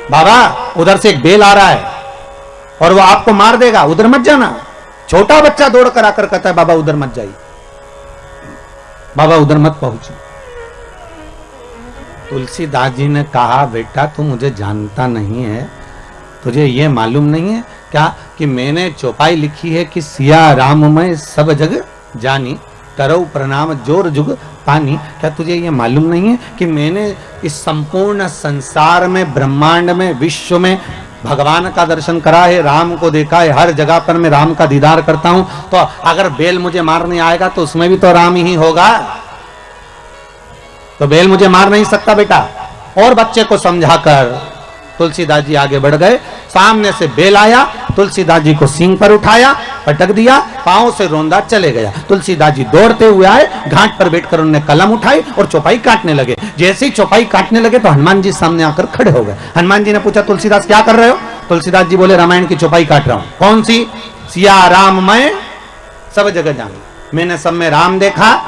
बाबा उधर से एक बेल आ रहा है और वो आपको मार देगा, उधर मत जाना। छोटा बच्चा दौड़ कर आकर कहता है बाबा उधर मत जाइए, बाबा उधर मत पहुंचो। तुलसीदास जी ने कहा बेटा तू मुझे जानता नहीं है, तुझे ये मालूम नहीं है क्या कि मैंने चौपाई लिखी है कि सिया राम मैं सब जग जानी, करो प्रणाम जोर जुग पानी। क्या तुझे ये मालूम नहीं है कि मैंने इस संपूर्ण संसार में, ब्रह्मांड में, विश्व में भगवान का दर्शन करा है, राम को देखा है, हर जगह पर मैं राम का दीदार करता हूं। तो अगर बेल मुझे मारने आएगा तो उसमें भी तो राम ही होगा, तो बेल मुझे मार नहीं सकता बेटा। और बच्चे को समझाकर तुलसीदास जी आगे बढ़ गए। सामने से बेल आया, तुलसीदास जी को सींग पर उठाया, पटक दिया, पांव से रोंदा चले गया। तुलसीदास जी दौड़ते हुए आए, घाट पर बैठकर उन्होंने कलम उठाई और चौपाई काटने लगे। जैसे ही चौपाई काटने लगे तो हनुमान जी सामने आकर खड़े हो गए। हनुमान जी ने पूछा तुलसीदास क्या कर रहे हो? तुलसीदास जी बोले रामायण की चौपाई काट रहा हूं। कौन सी? सिया राम मैं सब जगह जाऊं। मैंने सब में राम देखा,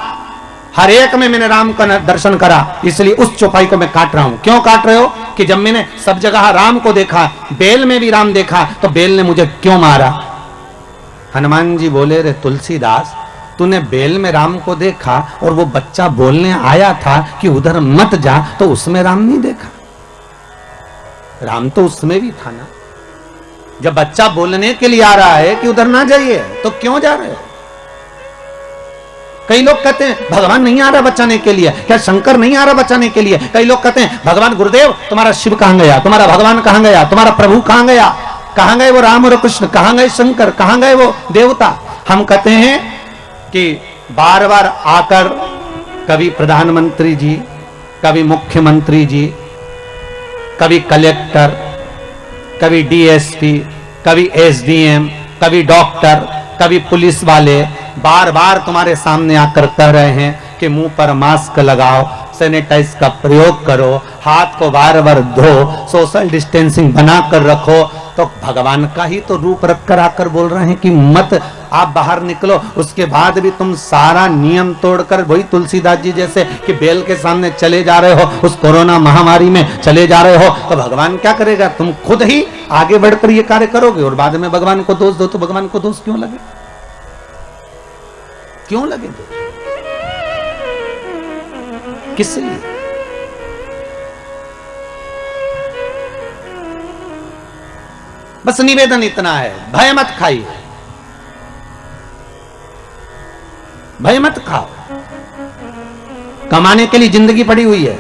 हर एक में मैंने राम का दर्शन करा, इसलिए उस चौपाई को मैं काट रहा हूं। क्यों काट रहे हो? कि जब मैंने सब जगह राम को देखा, बेल में भी राम देखा, तो बेल ने मुझे क्यों मारा? हनुमान जी बोले रे तुलसीदास, तूने बेल में राम को देखा और वो बच्चा बोलने आया था कि उधर मत जा, तो उसमें राम नहीं देखा? राम तो उसमें भी था ना। जब बच्चा बोलने के लिए आ रहा है कि उधर ना जाइए, तो क्यों जा रहे हो? कई लोग कहते हैं भगवान नहीं आ रहा बचाने के लिए, क्या शंकर नहीं आ रहा बचाने के लिए? कई लोग कहते हैं भगवान गुरुदेव तुम्हारा शिव कहां गया, तुम्हारा भगवान कहां गया, तुम्हारा प्रभु कहां गया, कहां गए वो राम और कृष्ण, कहां गए शंकर, कहां गए वो देवता? हम कहते हैं कि बार बार आकर कभी प्रधानमंत्री जी, कभी मुख्यमंत्री जी, कभी कलेक्टर, कभी डीएसपी, कभी एसडीएम, कभी डॉक्टर, कभी पुलिस वाले बार बार तुम्हारे सामने आकर कह रहे हैं कि मुंह पर मास्क लगाओ, सैनिटाइज का प्रयोग करो, हाथ को बार बार धो, सोशल डिस्टेंसिंग बनाकर रखो। तो भगवान का ही तो रूप रखकर आकर बोल रहे हैं कि मत आप बाहर निकलो। उसके बाद भी तुम सारा नियम तोड़कर वही तुलसीदास जी जैसे कि बेल के सामने चले जा रहे हो, उस कोरोना महामारी में चले जा रहे हो। तो भगवान क्या करेगा? तुम खुद ही आगे बढ़कर ये कार्य करोगे और बाद में भगवान को दोष दो, तो भगवान को दोष क्यों लगे? क्यों लगे? किस लिए? बस निवेदन इतना है, भय मत खाइए, भय मत खाओ। कमाने के लिए जिंदगी पड़ी हुई है,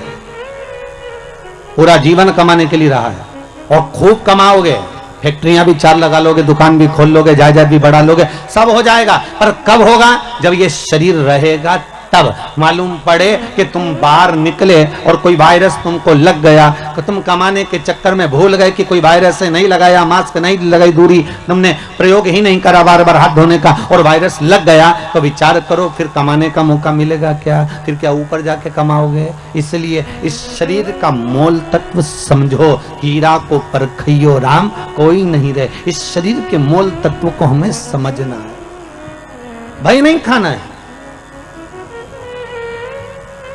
पूरा जीवन कमाने के लिए रहा है और खूब कमाओगे, फैक्ट्रियां भी 4 लगा लोगे, दुकान भी खोल लोगे, जायदाद भी बढ़ा लोगे, सब हो जाएगा। पर कब होगा? जब ये शरीर रहेगा तब। मालूम पड़े कि तुम बाहर निकले और कोई वायरस तुमको लग गया, तो तुम कमाने के चक्कर में भूल गए कि कोई वायरस से नहीं लगाया, मास्क नहीं लगाई, दूरी तुमने प्रयोग ही नहीं करा बार बार हाथ धोने का, और वायरस लग गया, तो विचार करो फिर कमाने का मौका मिलेगा क्या? फिर क्या ऊपर जाके कमाओगे? इसलिए इस शरीर का मोल तत्व समझो, हीरा को परखियो राम कोई नहीं रहे। इस शरीर के मोल तत्व को हमें समझना है, भय नहीं खाना है,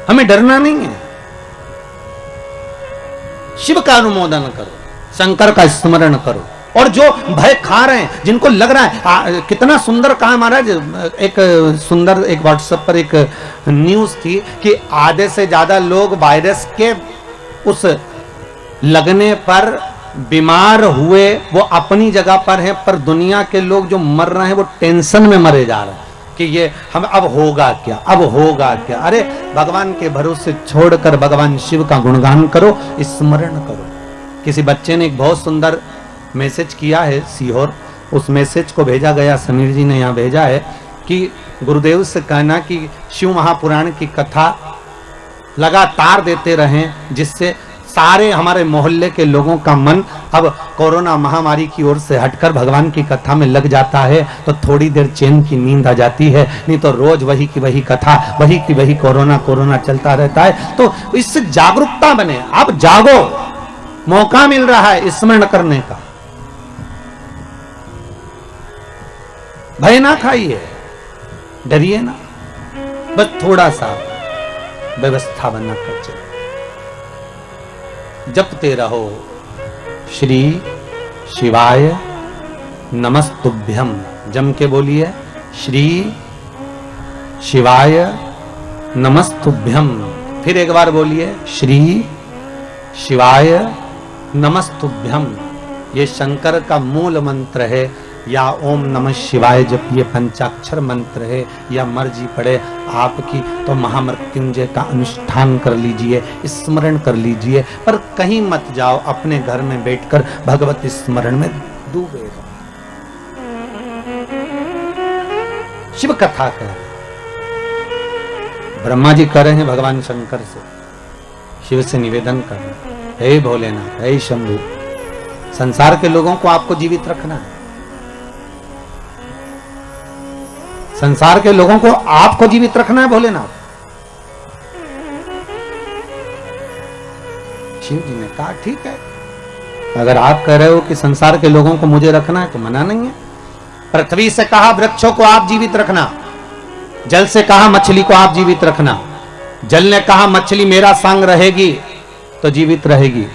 हमें डरना नहीं है। शिव का अनुमोदन करो, शंकर का स्मरण करो। और जो भय खा रहे हैं, जिनको लग रहा है कितना सुंदर कहा महाराज, एक सुंदर एक व्हाट्सएप पर एक न्यूज थी कि आधे से ज्यादा लोग वायरस के उस लगने पर बीमार हुए, वो अपनी जगह पर हैं, पर दुनिया के लोग जो मर रहे हैं वो टेंशन में मरे जा रहे हैं कि ये हम अब होगा क्या, अब होगा क्या। अरे भगवान के भरोसे छोड़कर भगवान शिव का गुणगान करो, स्मरण करो। किसी बच्चे ने एक बहुत सुंदर मैसेज किया है सीहोर, उस मैसेज को भेजा गया, समीर जी ने यहाँ भेजा है कि गुरुदेव से कहना कि शिव महापुराण की कथा लगातार देते रहें, जिससे सारे हमारे मोहल्ले के लोगों का मन अब कोरोना महामारी की ओर से हटकर भगवान की कथा में लग जाता है, तो थोड़ी देर चैन की नींद आ जाती है। नहीं तो रोज वही की वही कथा, वही की वही कोरोना कोरोना चलता रहता है। तो इससे जागरूकता बने, आप जागो, मौका मिल रहा है स्मरण करने का। भय ना खाइए, डरिए ना, बस थोड़ा सा व्यवस्था बना कर चलो, जपते रहो, श्री शिवाय नमस्तुभ्यम। जम के बोलिए, श्री शिवाय नमस्तुभ्यम। फिर एक बार बोलिए, श्री शिवाय नमस्तुभ्यम। ये शंकर का मूल मंत्र है, या ओम नमः शिवाय जब ये पंचाक्षर मंत्र है, या मर्जी पड़े आपकी तो महामृत्युंजय का अनुष्ठान कर लीजिए, स्मरण कर लीजिए, पर कहीं मत जाओ, अपने घर में बैठकर भगवत स्मरण में डूबे रहो। शिव कथा कह रहे, ब्रह्मा जी कह रहे हैं भगवान शंकर से, शिव से निवेदन कर रहे हैं, हे भोलेनाथ, हे शंभु, संसार के लोगों को आपको जीवित रखना है, संसार के लोगों को आपको जीवित रखना है भोलेनाथ। शिव जी ने कहा ठीक है, अगर आप कह रहे हो कि संसार के लोगों को मुझे रखना है तो मना नहीं है। पृथ्वी से कहा वृक्षों को आप जीवित रखना, जल से कहा मछली को आप जीवित रखना, जल ने कहा मछली मेरा संग रहेगी तो जीवित रहेगी,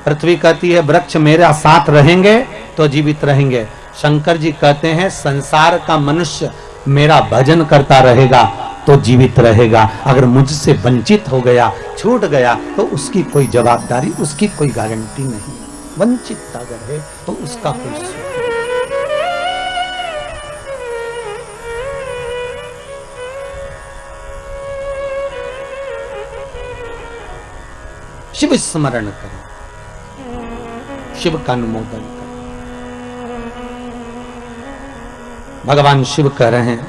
पृथ्वी कहती है वृक्ष मेरा साथ रहेंगे तो जीवित रहेंगे। शंकर जी कहते हैं संसार का मनुष्य मेरा भजन करता रहेगा तो जीवित रहेगा, अगर मुझसे वंचित हो गया, छूट गया तो उसकी कोई जवाबदारी, उसकी कोई गारंटी नहीं। वंचित अगर है तो उसका कोई सुख। शिव स्मरण करें, शिव का अनुमोदन करें। भगवान शिव कह रहे हैं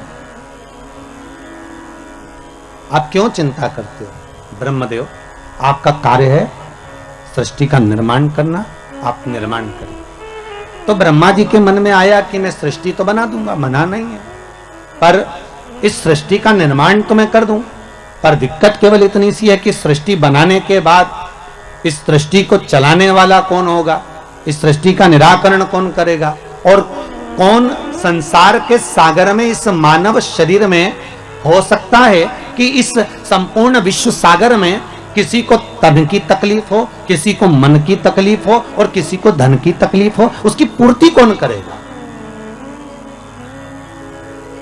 आप क्यों चिंता करते हो? ब्रह्मदेव, आपका कार्य है सृष्टि का निर्माण करना, आप निर्माण करें। तो ब्रह्मा जी के मन में आया कि मैं सृष्टि तो बना दूंगा, मना नहीं है, पर इस सृष्टि का निर्माण तो मैं कर दूं, पर दिक्कत केवल इतनी सी है कि सृष्टि बनाने के बाद इस सृष्टि को चलाने वाला कौन होगा, इस सृष्टि का निराकरण कौन करेगा, और कौन संसार के सागर में, इस मानव शरीर में हो सकता है कि इस संपूर्ण विश्व सागर में किसी को तन की तकलीफ हो, किसी को मन की तकलीफ हो और किसी को धन की तकलीफ हो, उसकी पूर्ति कौन करेगा?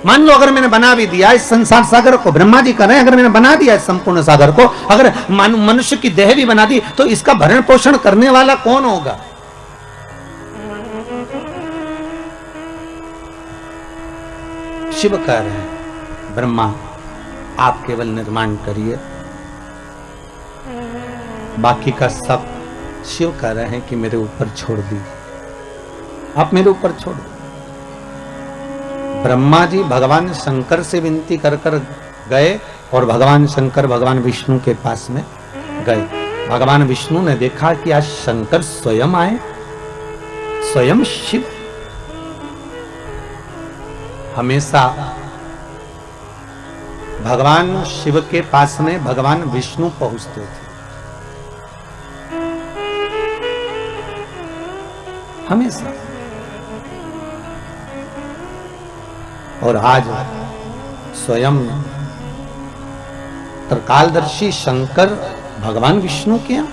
मान लो अगर मैंने बना भी दिया इस संसार सागर को, ब्रह्मा जी कर रहे हैं, अगर मैंने बना दिया इस संपूर्ण सागर को, अगर मनुष्य की देह भी बना दी तो इसका भरण पोषण करने वाला कौन होगा? शिव कह रहे हैं ब्रह्मा आप केवल निर्माण करिए, बाकी का सब शिव कह रहे हैं कि मेरे ऊपर छोड़ दी, आप मेरे ऊपर छोड़ दो। ब्रह्मा जी भगवान शंकर से विनती कर कर गए और भगवान शंकर भगवान विष्णु के पास में गए। भगवान विष्णु ने देखा कि आज शंकर स्वयं आए, स्वयं शिव। हमेशा भगवान शिव के पास में भगवान विष्णु पहुंचते थे, हमेशा। और आज स्वयं त्रिकालदर्शी शंकर भगवान विष्णु के यहाँ,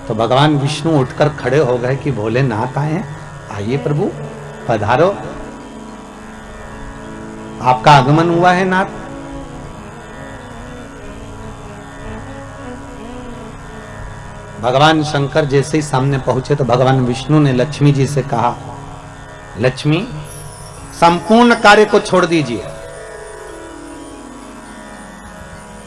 तो भगवान विष्णु उठकर खड़े हो गए कि भोलेनाथ आए हैं, आइए प्रभु पधारो, आपका आगमन हुआ है नाथ। भगवान शंकर जैसे ही सामने पहुंचे तो भगवान विष्णु ने लक्ष्मी जी से कहा, लक्ष्मी संपूर्ण कार्य को छोड़ दीजिए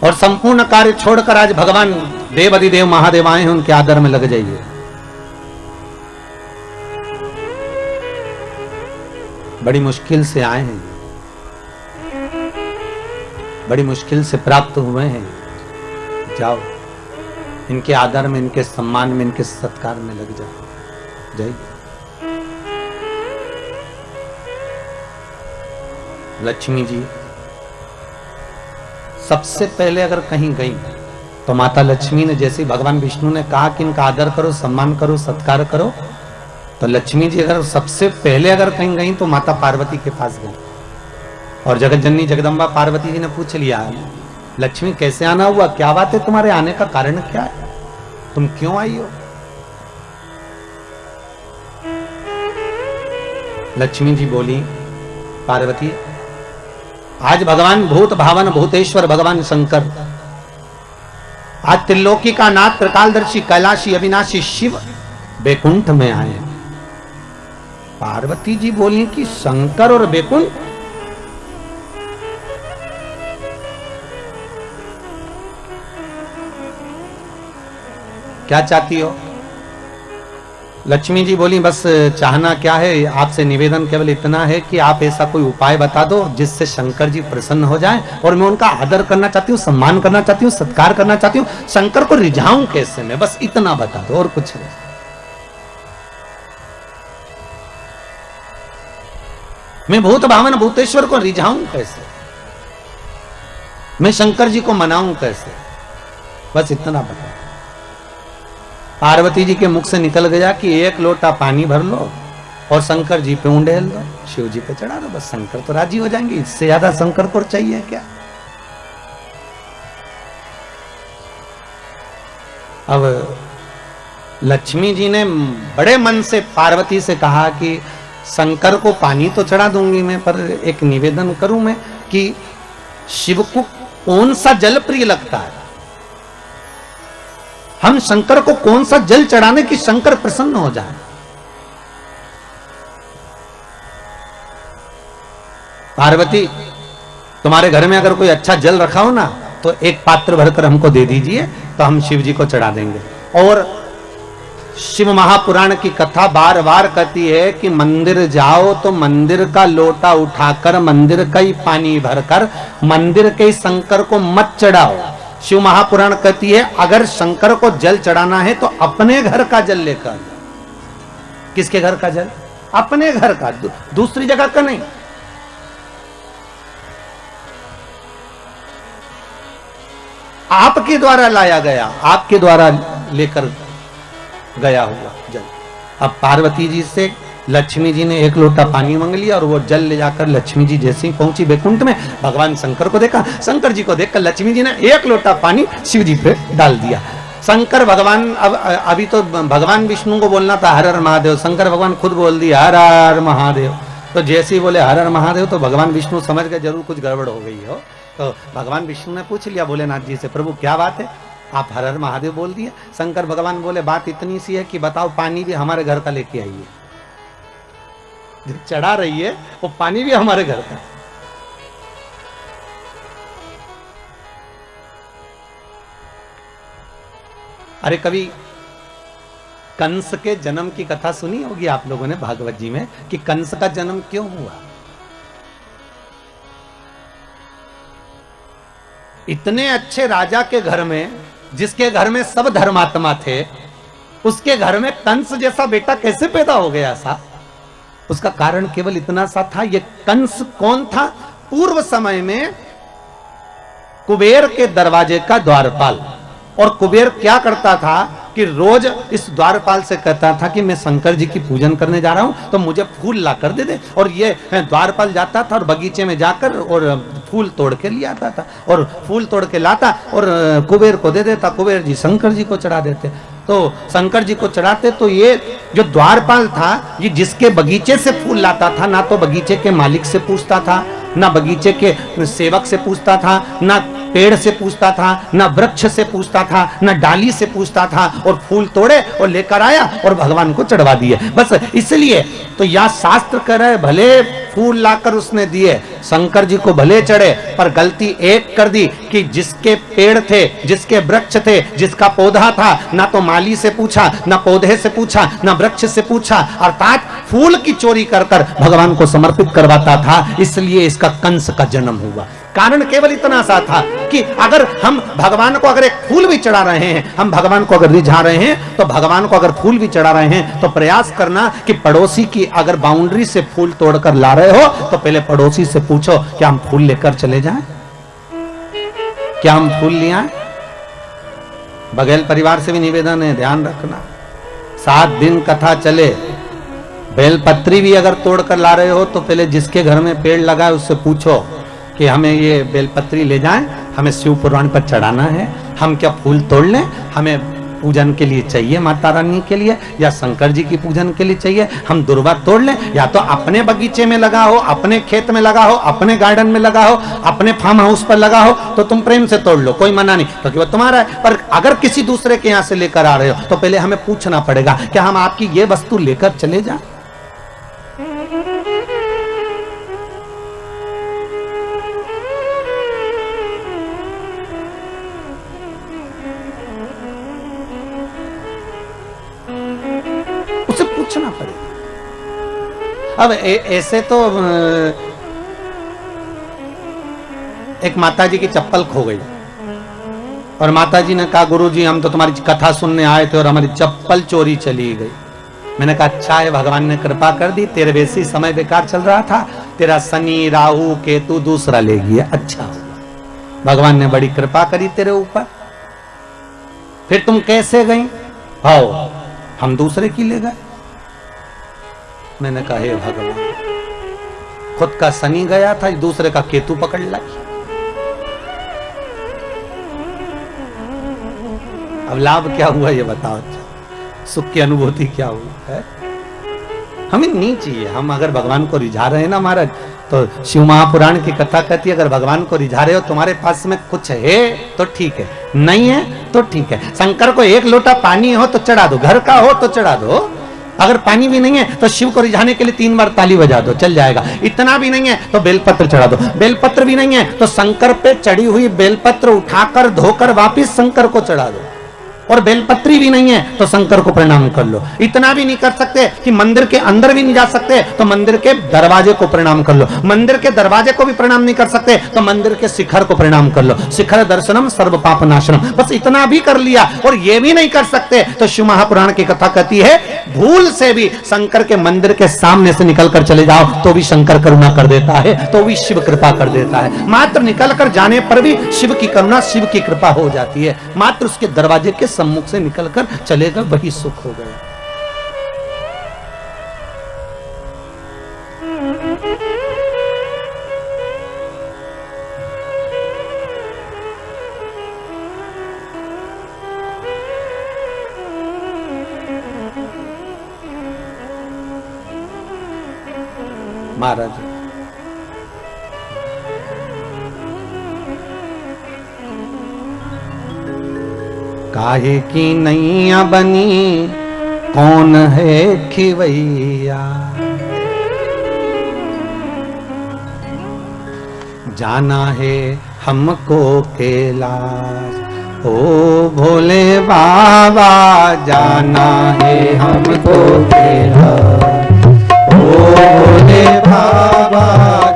और संपूर्ण कार्य छोड़कर आज भगवान देव अधिदेव महादेव आए हैं, उनके आदर में लग जाइए। बड़ी मुश्किल से आए हैं, बड़ी मुश्किल से प्राप्त हुए हैं, जाओ इनके आदर में, इनके सम्मान में, इनके सत्कार में लग जाओ, जाइए। लक्ष्मी जी सबसे पहले अगर कहीं गई तो माता लक्ष्मी ने, जैसे भगवान विष्णु ने कहा कि इनका आदर करो, सम्मान करो, सत्कार करो, तो लक्ष्मी जी अगर सबसे पहले अगर कहीं गई तो माता पार्वती के पास गई और जगत जननी जगदम्बा पार्वती जी ने पूछ लिया, लक्ष्मी कैसे आना हुआ, क्या बात है, तुम्हारे आने का कारण क्या है, तुम क्यों आई हो? लक्ष्मी जी बोली, पार्वती आज भगवान भूत भावन भूतेश्वर भगवान शंकर, आज त्रिलोकी का नाथ त्रिकालदर्शी कैलाशी अविनाशी शिव बैकुंठ में आए। पार्वती जी बोली कि शंकर और बैकुंठ, क्या चाहती हो? लक्ष्मी जी बोली बस चाहना क्या है, आपसे निवेदन केवल इतना है कि आप ऐसा कोई उपाय बता दो जिससे शंकर जी प्रसन्न हो जाएं, और मैं उनका आदर करना चाहती हूँ, सम्मान करना चाहती हूँ, सत्कार करना चाहती हूँ, शंकर को रिझाऊं कैसे मैं, बस इतना बता दो और कुछ नहीं। मैं भूत भावन भूतेश्वर को रिझाऊं कैसे, मैं शंकर जी को मनाऊं कैसे, बस इतना बता। पार्वती जी के मुख से निकल गया कि एक लोटा पानी भर लो और शंकर जी पे उंडेल दो, शिव जी पे चढ़ा दो, बस शंकर तो राजी हो जाएंगे। इससे ज्यादा शंकर को चाहिए क्या? अब लक्ष्मी जी ने बड़े मन से पार्वती से कहा कि शंकर को पानी तो चढ़ा दूंगी मैं, पर एक निवेदन करूं मैं कि शिव को कौन सा जल प्रिय लगता है, हम शंकर को कौन सा जल चढ़ाने की शंकर प्रसन्न हो जाए। पार्वती तुम्हारे घर में अगर कोई अच्छा जल रखा हो ना तो एक पात्र भरकर हमको दे दीजिए, तो हम शिव जी को चढ़ा देंगे। और शिव महापुराण की कथा बार बार कहती है कि मंदिर जाओ तो मंदिर का लोटा उठाकर मंदिर का ही पानी भरकर मंदिर के शंकर को मत चढ़ाओ। शिव महापुराण कहती है अगर शंकर को जल चढ़ाना है तो अपने घर का जल लेकर। किसके घर का जल? अपने घर का, दूसरी जगह का नहीं। आपके द्वारा लाया गया, आपके द्वारा लेकर गया हुआ जल। अब पार्वती जी से लक्ष्मी जी ने एक लोटा पानी मांग लिया और वो जल ले जाकर लक्ष्मी जी जैसे ही पहुंची बैकुंठ में, भगवान शंकर को देखा, शंकर जी को देखकर लक्ष्मी जी ने एक लोटा पानी शिव जी पे डाल दिया। शंकर भगवान, अब अभी तो भगवान विष्णु को बोलना था हर हर महादेव, शंकर भगवान खुद बोल दिया हर हर महादेव। तो जैसे ही बोले हर हर महादेव तो भगवान विष्णु समझ गए जरूर कुछ गड़बड़ हो गई हो। तो भगवान विष्णु ने पूछ लिया भोलेनाथ जी से, प्रभु क्या बात है, आप हर हर महादेव बोल दिए। शंकर भगवान बोले बात इतनी सी है कि बताओ पानी भी हमारे घर का लेके आइए, जो चढ़ा रही है वो पानी भी हमारे घर का। अरे कभी कंस के जन्म की कथा सुनी होगी आप लोगों ने भागवत जी में, कि कंस का जन्म क्यों हुआ। इतने अच्छे राजा के घर में, जिसके घर में सब धर्मात्मा थे, उसके घर में कंस जैसा बेटा कैसे पैदा हो गया सा? उसका कारण केवल इतना सा था, ये कंस कौन था? पूर्व समय में कुबेर के दरवाजे का द्वारपाल। और कुबेर क्या करता था कि रोज इस द्वारपाल से कहता था कि मैं शंकर जी की पूजन करने जा रहा हूं तो मुझे फूल ला कर दे दे। और ये द्वारपाल जाता था और बगीचे में जाकर और फूल तोड़ के ले आता था और फूल तोड़ के लाता और कुबेर को दे देता। कुबेर जी शंकर जी को चढ़ा देते। तो शंकर जी को चढ़ाते तो ये जो द्वारपाल था, ये जिसके बगीचे से फूल लाता था, ना तो बगीचे के मालिक से पूछता था, ना बगीचे के सेवक से पूछता था, ना पेड़ से पूछता था, ना वृक्ष से पूछता था, ना डाली से पूछता था, और फूल तोड़े और लेकर आया और भगवान को चढ़वा दिए। बस इसलिए तो यह शास्त्र कह रहे भले फूल लाकर उसने दिए, शंकर जी को भले चढ़े, पर गलती एक कर दी कि जिसके पेड़ थे, जिसके वृक्ष थे, जिसका पौधा था, ना तो माली से पूछा, ना पौधे से पूछा, ना वृक्ष से पूछा, अर्थात फूल की चोरी कर कर भगवान को समर्पित करवाता था। इसलिए इसका कंस का जन्म हुआ। कारण केवल इतना सा था कि अगर हम भगवान को अगर एक फूल भी चढ़ा रहे हैं, हम भगवान को अगर रिझा रहे हैं, तो भगवान को अगर फूल भी चढ़ा रहे हैं तो प्रयास करना कि पड़ोसी की अगर बाउंड्री से फूल तोड़कर ला रहे हो तो पहले पड़ोसी से पूछो क्या हम फूल लेकर चले जाएं, क्या हम फूल ले आए। बघेल परिवार से भी निवेदन है, ध्यान रखना 7 दिन कथा चले, बेलपत्री भी अगर तोड़कर ला रहे हो तो पहले जिसके घर में पेड़ लगा है उससे पूछो कि हमें ये बेलपत्री ले जाएं, हमें शिव पुराण पर चढ़ाना है, हम क्या फूल तोड़ लें, हमें पूजन के लिए चाहिए माता रानी के लिए या शंकर जी की पूजन के लिए चाहिए, हम दुर्वा तोड़ लें, या तो अपने बगीचे में लगा हो, अपने खेत में लगा हो, अपने गार्डन में लगा हो, अपने फार्म हाउस पर लगा हो, तो तुम प्रेम से तोड़ लो, कोई मना नहीं, क्योंकि वो तुम्हारा है। पर अगर किसी दूसरे के यहां से लेकर आ रहे हो तो पहले हमें पूछना पड़ेगा क्या हम आपकी ये वस्तु लेकर चले जाएं? पूछना पड़ेगा। अब ऐसे तो एक माताजी की चप्पल खो गई और माताजी ने कहा गुरुजी हम तो तुम्हारी कथा सुनने आए थे और हमारी चप्पल चोरी चली गई। मैंने कहा अच्छा है, भगवान ने कृपा कर दी, तेरे वैसे समय बेकार चल रहा था, तेरा शनि राहु केतु दूसरा ले गया, अच्छा हुआ, भगवान ने बड़ी कृपा करी तेरे ऊपर। फिर तुम कैसे गई? आओ हम दूसरे की ले गए। मैंने कहा हे भगवान, खुद का शनि गया था, दूसरे का केतु पकड़ लाई। अब लाभ क्या हुआ ये बताओ, सुख की अनुभूति क्या हुई है? हमें नहीं चाहिए। हम अगर भगवान को रिझा रहे हैं ना महाराज, तो शिव महापुराण की कथा कहती है अगर भगवान को रिझा रहे हो, तुम्हारे पास में कुछ है तो ठीक है, नहीं है तो ठीक है। शंकर को एक लोटा पानी हो तो चढ़ा दो, घर का हो तो चढ़ा दो, अगर पानी भी नहीं है तो शिव को रिझाने के लिए 3 बार ताली बजा दो, चल जाएगा। इतना भी नहीं है तो बेलपत्र चढ़ा दो, बेलपत्र भी नहीं है तो शंकर पे चढ़ी हुई बेलपत्र उठाकर धोकर वापिस शंकर को चढ़ा दो, और बेलपत्री भी नहीं है तो शंकर को प्रणाम कर लो। इतना भी नहीं कर सकते कि मंदिर के अंदर भी नहीं जा सकते तो मंदिर के दरवाजे को प्रणाम कर लो, मंदिर के दरवाजे को भी प्रणाम नहीं कर सकते तो मंदिर के शिखर को प्रणाम कर लो। शिखर दर्शनम सर्व पाप नाशनम, बस इतना भी कर लिया और ये भी नहीं कर सकते तो शिव महापुराण की कथा कहती है भूल से भी शंकर के मंदिर के सामने से निकल कर चले जाओ तो भी शंकर करुणा कर देता है, तो भी शिव कृपा कर देता है। मात्र निकल कर जाने पर भी शिव की करुणा शिव की कृपा हो जाती है। मात्र उसके दरवाजे के सम्मुख से निकलकर चलेगा वही सुख हो गया। महाराज काहे की नैया बनी कौन है खिवैया, जाना है हमको कैलाश, ओ भोले बाबा जाना है हमको कैलाश, ओ भोले बाबा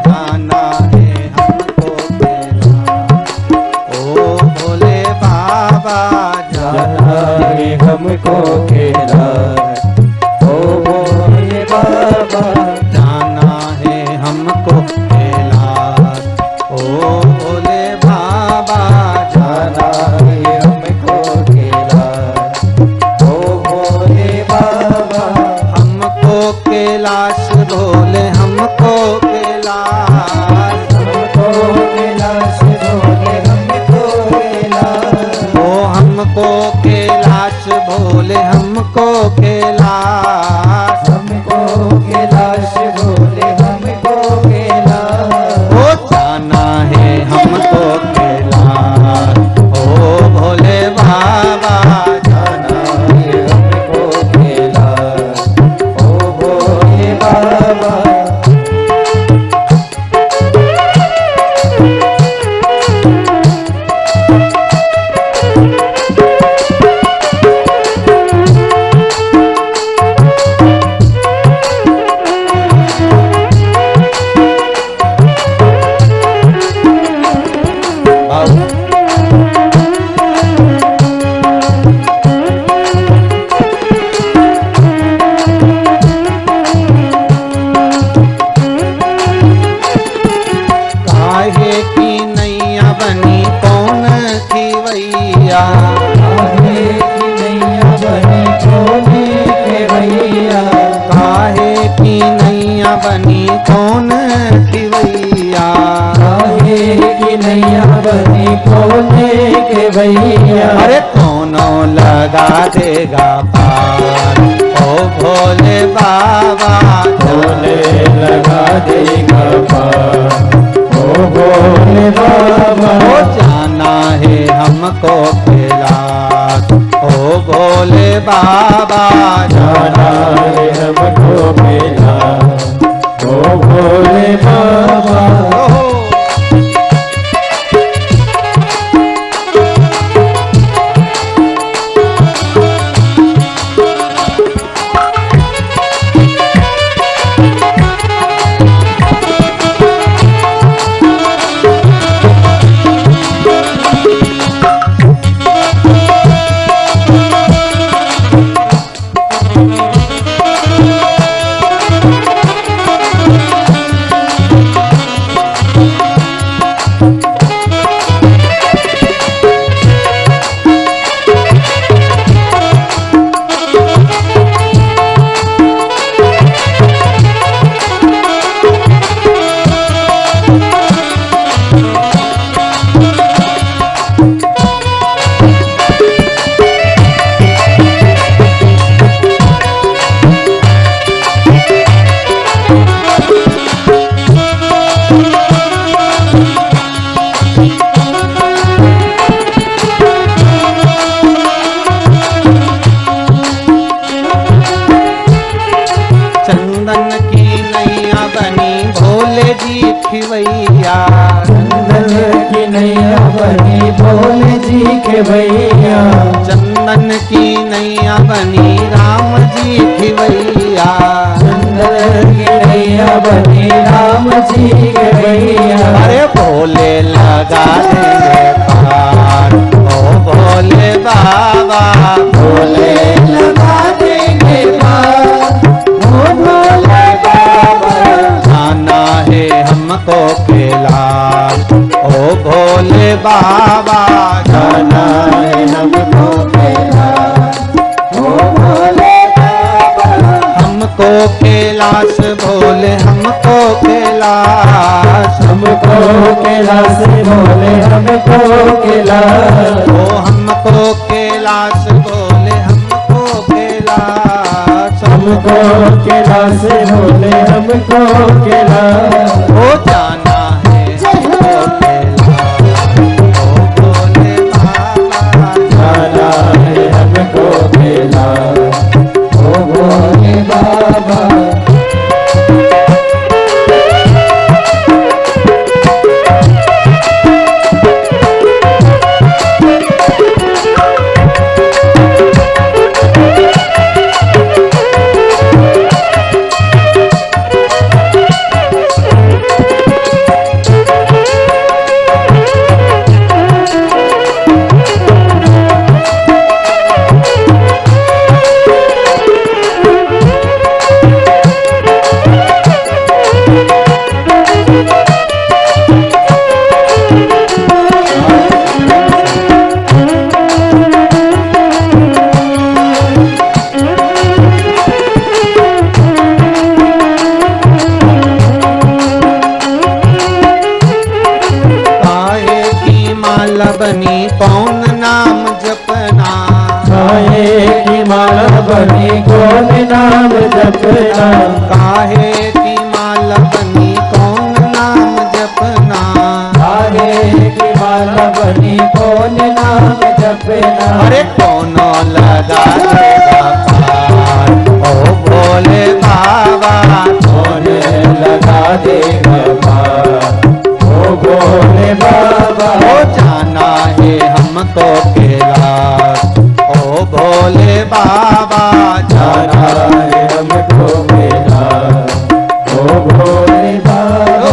जाना है हमको कैलाश, ओ भोले बाबा जाना है हमको कैलाश, ओ भोले बाबा जाना है हमको कैलाश, ओ भोले बाबा जाना है हमको कैलाश, ओ भोले बाबा हमको कैलाश भोले हमको कैलाश, हमको कैलाश भोले हमको कैलाश, ओ हमको कैलाश भोले हमको कैलाश, हमको कैलाश भोले हमको कैलाश, ओ जाना है हमको कैलाश, ओ भोले बाबा जाना है हमको कैलाश, ओ भोले बाबा। बनी कौन खिवैया, काहे की नैया बनी कौन के भैया, अरे कौन लगा देगा पार। ओ भोले बाबा भोले लगा देगा पार। ओ भोले बाबा ओ जाना है हमको कैलाश। ओ भोले बाबा जाना है हमको कैलाश। ओ भोले बाबा चंदन की नैया बनी भोले जी खिवैया। चंदन की नैया बनी भोले जी के भैया। चंदन की नैया बनी राम जी खिवैया। चंदन की नैया बनी राम जी के भैया। अरे भोले लगा देंगे पार। ओ भोले बाबा भोले लगा देंगे पार। ओ भोले बाबा जाना है हमको कैलाश। ओ भोले बाबा जाना है हमको कैलाश। ओ भोले बाबा हमको कैलाश भोले हमको कैलाश। हमको कैलाश भोले हमको कैलाश। ओ हमको कैलाश भोले हमको कैलाश। हमको कैलाश भोले हमको कैलाश। ओ जाना है हमको कैलाश। ओ भोले बाबा जाना है हमको कैलाश। ओ भोले बाबा बनी कौन नाम जपना। काहे की माला बनी कौन नाम जपना। काहे की माला बनी कौन नाम जपना। काहे की माला बनी कौन नाम जपना। अरे कौनो लगा देगा पार। ओ भोले बाबा भोले लगा देगा पार। ओ भोले बाबा ओ जाना है हमको कैलाश। ओ भोले बाबा जाना है हमको कैलाश। ओ भोले बाबा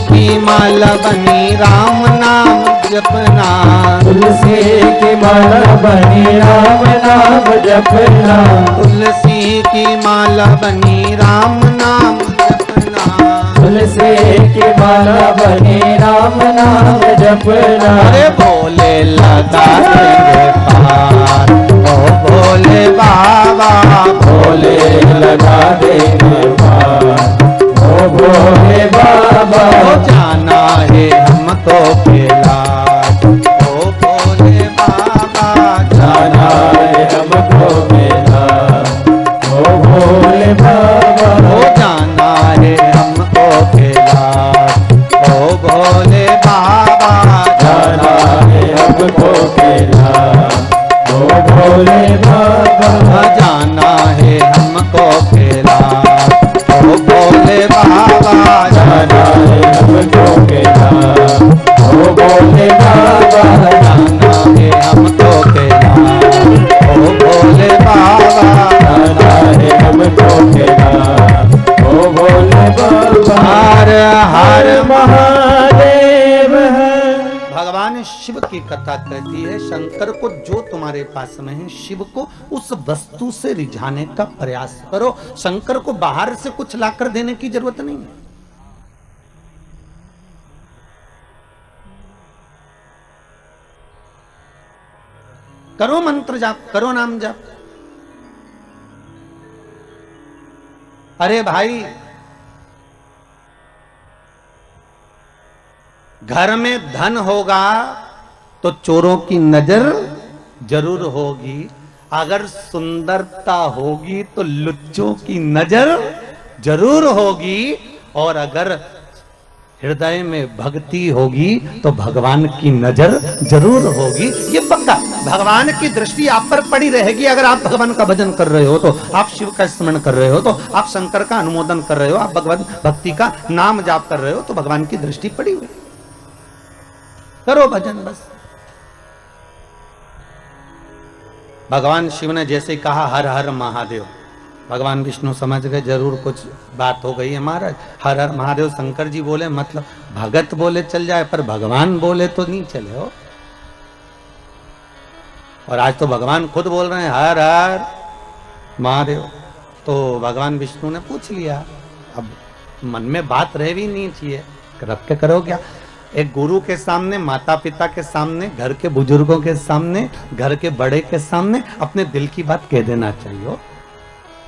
की माला बनी राम नाम जपना, तुलसी की माला बनी राम नाम जपना, तुलसी की माला बनी राम नाम जपना, तुलसी की माला बनी राम नाम जपना। अरे भोले लगा देंगे पार, ओ भोले बाबा भोले लगा देंगे पार, ओ भोले बाबा ओ जाना है हमको कैलाश, ओ भोले बाबा जाना है हमको कैलाश, ओ भोले बाबा ओ जाना है हमको कैलाश, ओ भोले बाबा जाना है हमको कैलाश, ओ भोले बाबा जाना है हमको कैलाश, ओ भोले बाबा जाना है हमको कैलाश, ओ भोले बाबा जाना है हमको कैलाश, ओ भोले बाबा जाना है हमको कैलाश, ओ भोले बाबा। हर हर महादेव है। भगवान शिव की कथा कहती है शंकर को जो तुम्हारे पास में है शिव को उस वस्तु से रिझाने का प्रयास करो। शंकर को बाहर से कुछ लाकर देने की जरूरत नहीं है। करो मंत्र जाप, करो नाम जाप। अरे भाई घर में धन होगा तो चोरों की नजर जरूर होगी, अगर सुंदरता होगी तो लुच्चों की नजर जरूर होगी, और अगर हृदय में भक्ति होगी तो भगवान की नजर जरूर होगी। ये पक्का भगवान की दृष्टि आप पर पड़ी रहेगी। अगर आप भगवान का भजन कर रहे हो तो, आप शिव का स्मरण कर रहे हो तो, आप शंकर का अनुमोदन कर रहे हो, आप भगवान भक्ति का नाम जाप कर रहे हो तो भगवान की दृष्टि पड़ी हुई। करो भजन बस। भगवान शिव ने जैसे कहा हर हर महादेव, भगवान विष्णु समझ गए जरूर कुछ बात हो गई है महाराज। हर हर महादेव शंकर जी बोले मतलब भगत बोले चल जाए, पर भगवान बोले तो नहीं चले हो। और आज तो भगवान खुद बोल रहे हैं हर हर महादेव, तो भगवान विष्णु ने पूछ लिया। अब मन में बात रह भी नहीं चाहिए, रख के करो क्या। एक गुरु के सामने, माता पिता के सामने, घर के बुजुर्गों के सामने, घर के बड़े के सामने अपने दिल की बात कह देना चाहिए।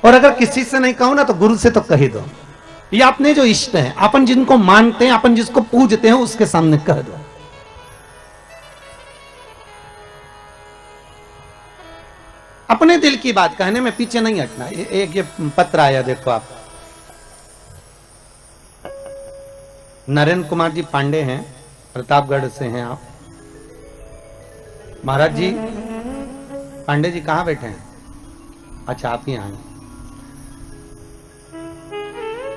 और अगर किसी से नहीं कहो ना तो गुरु से तो कह दो। ये अपने जो इष्ट हैं, अपन जिनको मानते हैं, अपन जिसको पूजते हैं, उसके सामने कह दो। अपने दिल की बात कहने में पीछे नहीं हटना। एक ये पत्र आया देखो आप, नरेंद्र कुमार जी पांडे हैं, प्रतापगढ़ से हैं आप। महाराज जी, पांडे जी कहाँ बैठे हैं? अच्छा आप ही आए।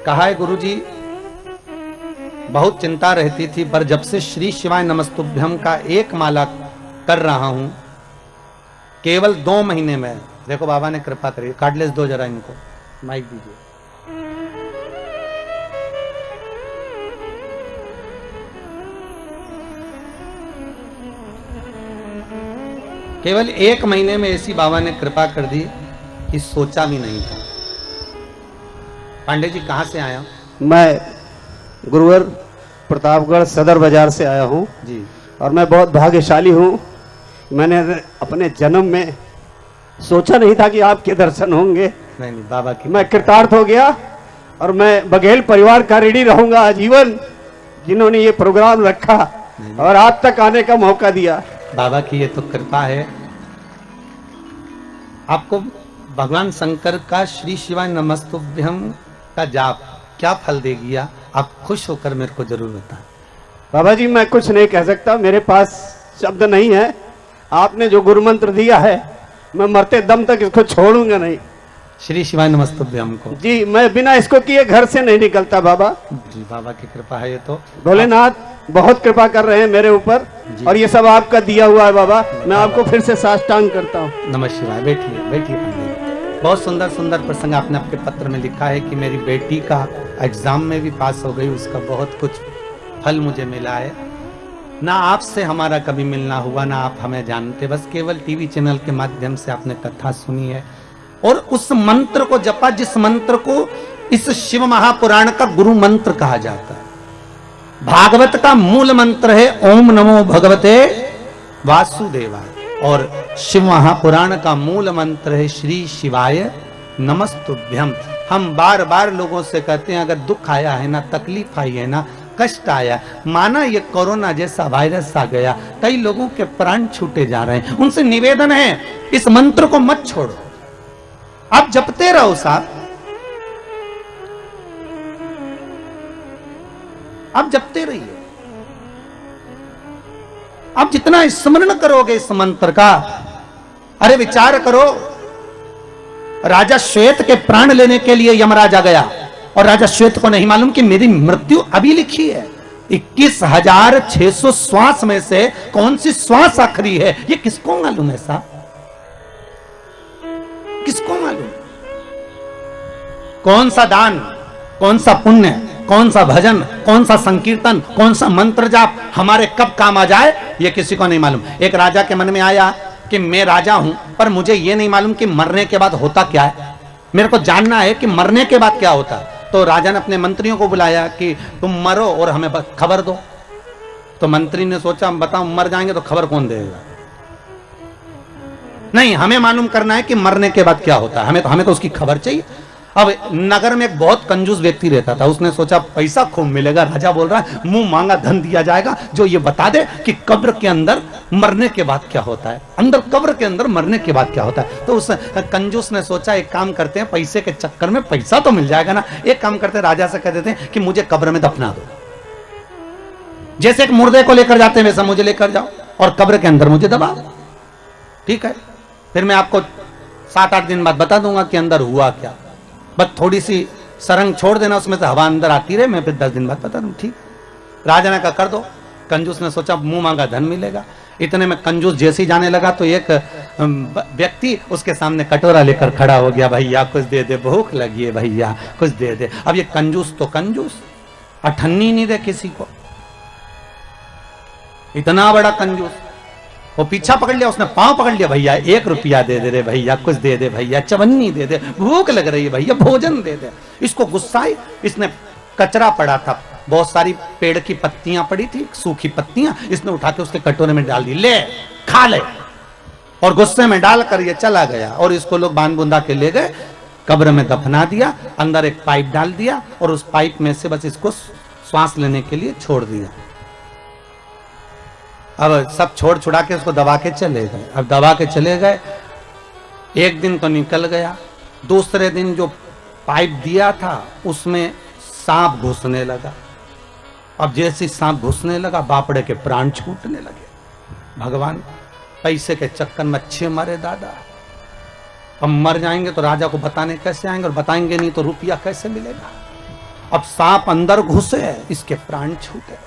कहा है गुरुजी, बहुत चिंता रहती थी, पर जब से श्री शिवाय नमस्तुभ्यम का एक माला कर रहा हूं, केवल 2 महीने में, देखो बाबा ने कृपा करी, कार्डलेस दो जरा इनको, माइक दीजिए। केवल 1 महीने में ऐसी बाबा ने कृपा कर दी कि सोचा भी नहीं था। पांडे जी कहां से आया? मैं गुरुवर प्रतापगढ़ सदर बाजार से आया हूँ जी। और मैं बहुत भाग्यशाली हूँ। मैंने अपने जन्म में सोचा नहीं था कि आपके दर्शन होंगे। नहीं बाबा की, मैं कृतार्थ हो गया और मैं बघेल परिवार का ऋणी रहूंगा आजीवन, जिन्होंने ये प्रोग्राम रखा और आज तक आने का मौका दिया। बाबा की ये तो कृपा है। आपको भगवान शंकर का श्री शिवाय नमस्तुभ्यम का जाप क्या फल देगी, आप खुश होकर मेरे को जरूर बताएं। बाबा जी मैं कुछ नहीं कह सकता, मेरे पास शब्द नहीं है। आपने जो गुरु मंत्र दिया है, मैं मरते दम तक इसको छोड़ूंगा नहीं। श्री शिवाय नमस्तुभ्यम को जी, मैं बिना इसको किए घर से नहीं निकलता बाबा। जी, बाबा की कृपा है ये तो। भोलेनाथ बहुत कृपा कर रहे हैं मेरे ऊपर और ये सब आपका दिया हुआ है बाबा। मैं आपको फिर से साष्टांग करता हूँ। नमः शिवाय। बैठिए बैठिए पंडित जी। बहुत सुंदर सुंदर प्रसंग आपने आपके पत्र में लिखा है कि मेरी बेटी का एग्जाम में भी पास हो गई, उसका बहुत कुछ फल मुझे मिला है। ना आपसे हमारा कभी मिलना हुआ, ना आप हमें जानते, बस केवल टीवी चैनल के माध्यम से आपने कथा सुनी है और उस मंत्र को जपा जिस मंत्र को इस शिव महापुराण का गुरु मंत्र कहा जाता है। भागवत का मूल मंत्र है ओम नमो भगवते वासुदेवाय और शिव महापुराण का मूल मंत्र है श्री शिवाय नमस्तुभ्यम। हम बार बार लोगों से कहते हैं अगर दुख आया है ना, तकलीफ आई है ना, कष्ट आया, माना ये कोरोना जैसा वायरस आ गया, कई लोगों के प्राण छूटे जा रहे हैं, उनसे निवेदन है इस मंत्र को मत छोड़ो, आप जपते रहो साहब, आप जपते रहिए। आप जितना स्मरण करोगे इस मंत्र का, अरे विचार करो, राजा श्वेत के प्राण लेने के लिए यमराजा गया और राजा श्वेत को नहीं मालूम कि मेरी मृत्यु अभी लिखी है। 21,600 श्वास में से कौन सी श्वास आखिरी है, ये किसको मालूम है साहब, किसको मालूम? कौन सा दान, कौन सा पुण्य, कौन सा भजन, कौन सा संकीर्तन, कौन सा मंत्र जाप हमारे कब काम आ जाए, ये किसी को नहीं मालूम। एक राजा के मन में आया कि मैं राजा हूं, पर मुझे ये नहीं मालूम कि मरने के बाद होता क्या है, मेरे को जानना है कि मरने के बाद क्या होता है। तो राजा ने अपने मंत्रियों को बुलाया कि तुम मरो और हमें खबर दो। तो मंत्री ने सोचा बताओ मर जाएंगे तो खबर कौन देगा, नहीं हमें मालूम करना है कि मरने के बाद क्या होता है, हमें तो उसकी खबर चाहिए। अब नगर में एक बहुत कंजूस व्यक्ति रहता था, उसने सोचा पैसा खूब मिलेगा, राजा बोल रहा है मुंह मांगा धन दिया जाएगा जो ये बता दे कि कब्र के अंदर मरने के बाद क्या होता है, अंदर कब्र के अंदर मरने के बाद क्या होता है। तो उस कंजूस ने सोचा एक काम करते हैं, पैसे के चक्कर में पैसा तो मिल जाएगा ना, एक काम करते हैं राजा से कह देते हैं कि मुझे कब्र में दफना दो, जैसे एक मुर्दे को लेकर जाते हैं वैसा मुझे लेकर जाओ और कब्र के अंदर मुझे दबा दो, ठीक है। फिर मैं आपको 7-8 दिन बाद बता दूंगा कि अंदर हुआ क्या, बस थोड़ी सी सरंग छोड़ देना, उसमें से हवा अंदर आती रहे, मैं फिर 10 दिन बाद बता दूं, ठीक। राजा ने कहा कर दो। कंजूस ने सोचा मुंह मांगा धन मिलेगा। इतने में कंजूस जैसे ही जाने लगा तो एक व्यक्ति उसके सामने कटोरा लेकर खड़ा हो गया, भैया कुछ दे दे, भूख लगी है भैया कुछ दे दे। अब ये कंजूस तो कंजूस, अठन्नी नहीं दे किसी को, इतना बड़ा कंजूस। वो पीछा पकड़ लिया, उसने पांव पकड़ लिया, भैया 1 रुपया दे दे रे भैया, कुछ दे दे भैया, चवन्नी दे दे, भूख लग रही है भैया, भोजन दे दे। इसको गुस्सा आई, इसने कचरा पड़ा था, बहुत सारी पेड़ की पत्तियां पड़ी थी, सूखी पत्तियां, इसने उठा के उसके कटोरे में डाल दी, ले खा ले, और गुस्से में डालकर ये चला गया। और इसको लोग बांध बुंदा के ले गए, कब्र में दफना दिया, अंदर एक पाइप डाल दिया और उस पाइप में से बस इसको श्वास लेने के लिए छोड़ दिया। अब सब छोड़ छुड़ा के उसको दबा के चले गए। अब दबा के चले गए, एक दिन तो निकल गया, दूसरे दिन जो पाइप दिया था उसमें सांप घुसने लगा। अब जैसे सांप घुसने लगा बापड़े के प्राण छूटने लगे। भगवान पैसे के चक्कर में अच्छे मरे दादा, अब मर जाएंगे तो राजा को बताने कैसे आएंगे, और बताएंगे नहीं तो रुपया कैसे मिलेगा। अब सांप अंदर घुसे, इसके प्राण छूटे।